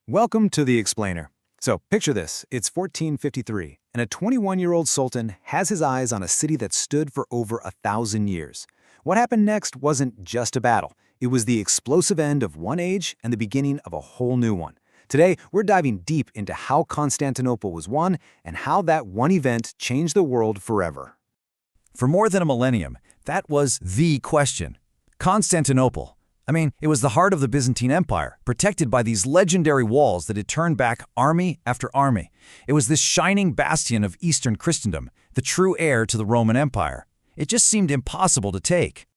Welcome to The Explainer. So, picture this. It's 1453, and a 21-year-old sultan has his eyes on a city that stood for over 1,000 years. What happened next wasn't just a battle. It was the explosive end of one age and the beginning of a whole new one. Today, we're diving deep into how Constantinople was won and how that one event changed the world forever. For more than a millennium, that was the question. Constantinople. It was the heart of the Byzantine Empire, protected by these legendary walls that had turned back army after army. It was this shining bastion of Eastern Christendom, the true heir to the Roman Empire. It just seemed impossible to take.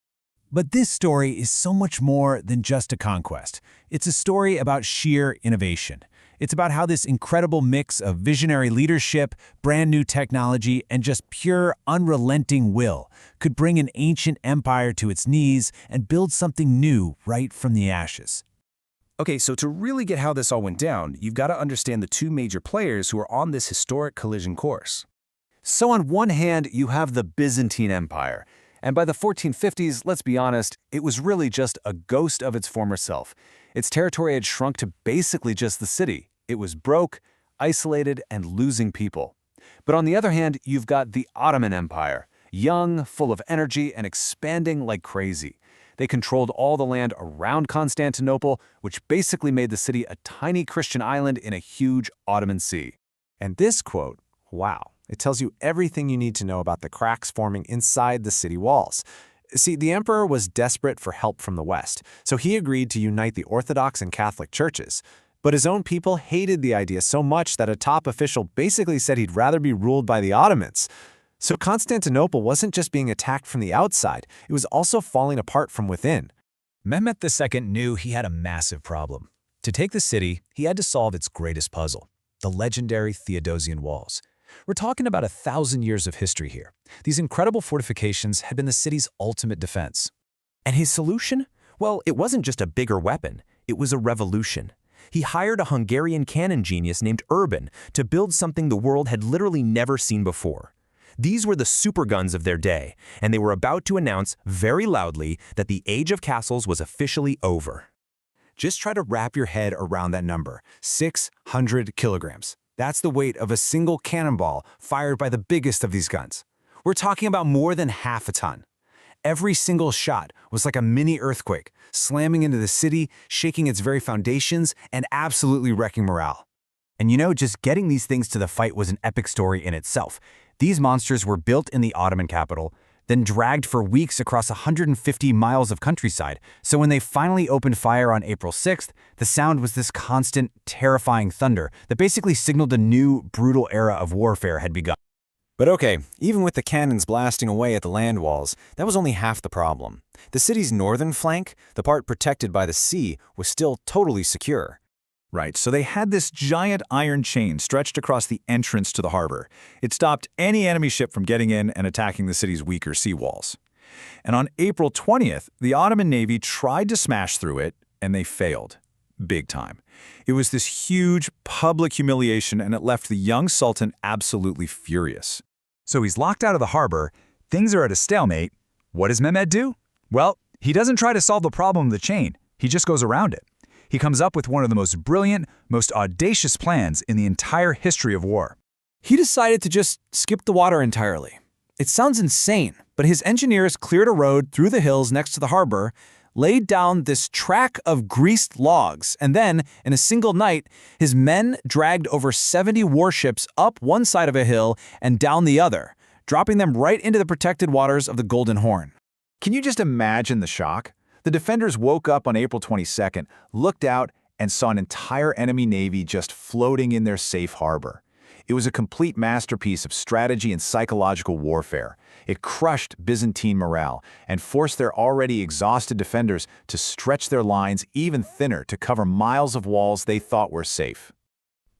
But this story is so much more than just a conquest. It's a story about sheer innovation. It's about how this incredible mix of visionary leadership, brand new technology, and just pure, unrelenting will could bring an ancient empire to its knees and build something new right from the ashes. Okay, so to really get how this all went down, you've got to understand the two major players who are on this historic collision course. So on one hand, you have the Byzantine Empire. And by the 1450s, let's be honest, it was really just a ghost of its former self. Its territory had shrunk to basically just the city. It was broke, isolated, and losing people. But on the other hand, you've got the Ottoman Empire, young, full of energy, and expanding like crazy. They controlled all the land around Constantinople, which basically made the city a tiny Christian island in a huge Ottoman sea. And this quote, wow, it tells you everything you need to know about the cracks forming inside the city walls. See, the emperor was desperate for help from the West, so he agreed to unite the Orthodox and Catholic churches. But his own people hated the idea so much that a top official basically said he'd rather be ruled by the Ottomans. So Constantinople wasn't just being attacked from the outside, it was also falling apart from within. Mehmed II knew he had a massive problem. To take the city, he had to solve its greatest puzzle, the legendary Theodosian walls. We're talking about 1,000 years of history here. These incredible fortifications had been the city's ultimate defense. And his solution? Well, it wasn't just a bigger weapon, it was a revolution. He hired a Hungarian cannon genius named Urban to build something the world had literally never seen before. These were the superguns of their day, and they were about to announce very loudly that the age of castles was officially over. Just try to wrap your head around that number, 600 kilograms. That's the weight of a single cannonball fired by the biggest of these guns. We're talking about more than half a ton. Every single shot was like a mini earthquake, slamming into the city, shaking its very foundations, and absolutely wrecking morale. And just getting these things to the fight was an epic story in itself. These monsters were built in the Ottoman capital, then dragged for weeks across 150 miles of countryside. So when they finally opened fire on April 6th, the sound was this constant, terrifying thunder that basically signaled a new, brutal era of warfare had begun. But okay, even with the cannons blasting away at the land walls, that was only half the problem. The city's northern flank, the part protected by the sea, was still totally secure. Right, so they had this giant iron chain stretched across the entrance to the harbor. It stopped any enemy ship from getting in and attacking the city's weaker seawalls. And on April 20th, the Ottoman Navy tried to smash through it, and they failed. Big time. It was this huge public humiliation, and it left the young sultan absolutely furious. So he's locked out of the harbor, things are at a stalemate. What does Mehmed do? Well, he doesn't try to solve the problem of the chain, he just goes around it. He comes up with one of the most brilliant, most audacious plans in the entire history of war. He decided to just skip the water entirely. It sounds insane, but his engineers cleared a road through the hills next to the harbor, laid down this track of greased logs, and then, in a single night, his men dragged over 70 warships up one side of a hill and down the other, dropping them right into the protected waters of the Golden Horn. Can you just imagine the shock? The defenders woke up on April 22nd, looked out, and saw an entire enemy navy just floating in their safe harbor. It was a complete masterpiece of strategy and psychological warfare. It crushed Byzantine morale and forced their already exhausted defenders to stretch their lines even thinner to cover miles of walls they thought were safe.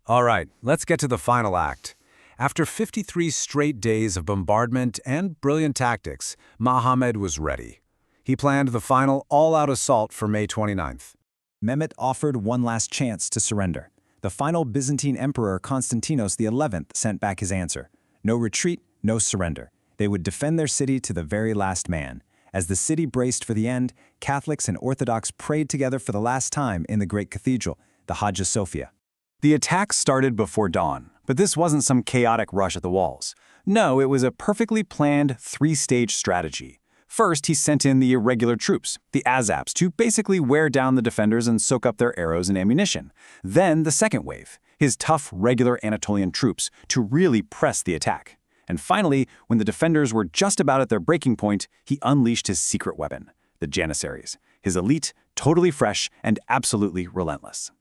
All right, let's get to the final act. After 53 straight days of bombardment and brilliant tactics, Mehmed was ready. He planned the final all-out assault for May 29th. Mehmed offered one last chance to surrender. The final Byzantine emperor Constantinos XI sent back his answer. No retreat, no surrender. They would defend their city to the very last man. As the city braced for the end, Catholics and Orthodox prayed together for the last time in the great cathedral, the Hagia Sophia. The attack started before dawn, but this wasn't some chaotic rush at the walls. No, it was a perfectly planned three-stage strategy. First, he sent in the irregular troops, the Azaps, to basically wear down the defenders and soak up their arrows and ammunition. Then the second wave, his tough, regular Anatolian troops, to really press the attack. And finally, when the defenders were just about at their breaking point, he unleashed his secret weapon, the Janissaries, his elite, totally fresh, and absolutely relentless.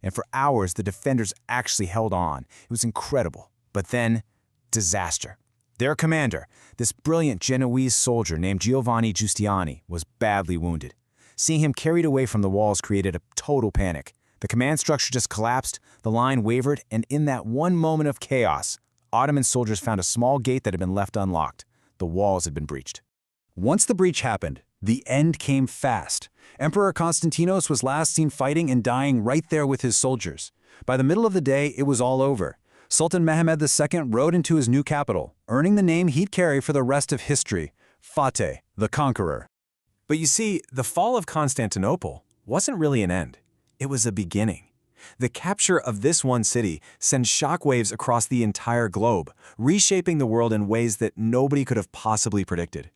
And for hours, the defenders actually held on. It was incredible. But then, disaster. Their commander, this brilliant Genoese soldier named Giovanni Giustiani, was badly wounded. Seeing him carried away from the walls created a total panic. The command structure just collapsed, the line wavered, and in that one moment of chaos, Ottoman soldiers found a small gate that had been left unlocked. The walls had been breached. Once the breach happened, the end came fast. Emperor Constantinos was last seen fighting and dying right there with his soldiers. By the middle of the day, it was all over. Sultan Mehmed II rode into his new capital, earning the name he'd carry for the rest of history, Fateh, the Conqueror. But you see, the fall of Constantinople wasn't really an end. It was a beginning. The capture of this one city sends shockwaves across the entire globe, reshaping the world in ways that nobody could have possibly predicted.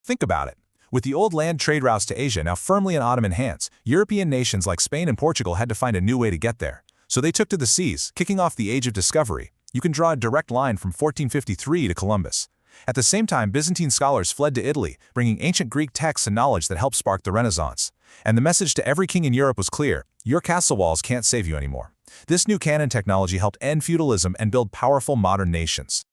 Think about it. With the old land trade routes to Asia now firmly in Ottoman hands, European nations like Spain and Portugal had to find a new way to get there. So they took to the seas, kicking off the Age of Discovery. You can draw a direct line from 1453 to Columbus. At the same time, Byzantine scholars fled to Italy, bringing ancient Greek texts and knowledge that helped spark the Renaissance. And the message to every king in Europe was clear: your castle walls can't save you anymore. This new cannon technology helped end feudalism and build powerful modern nations.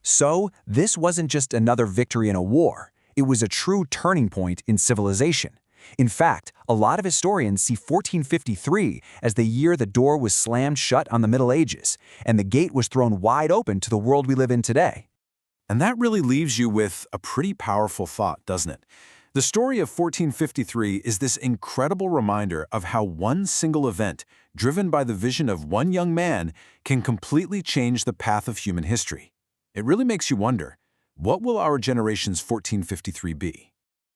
So, this wasn't just another victory in a war. It was a true turning point in civilization. In fact, a lot of historians see 1453 as the year the door was slammed shut on the Middle Ages, and the gate was thrown wide open to the world we live in today. And that really leaves you with a pretty powerful thought, doesn't it? The story of 1453 is this incredible reminder of how one single event, driven by the vision of one young man, can completely change the path of human history. It really makes you wonder, what will our generation's 1453 be?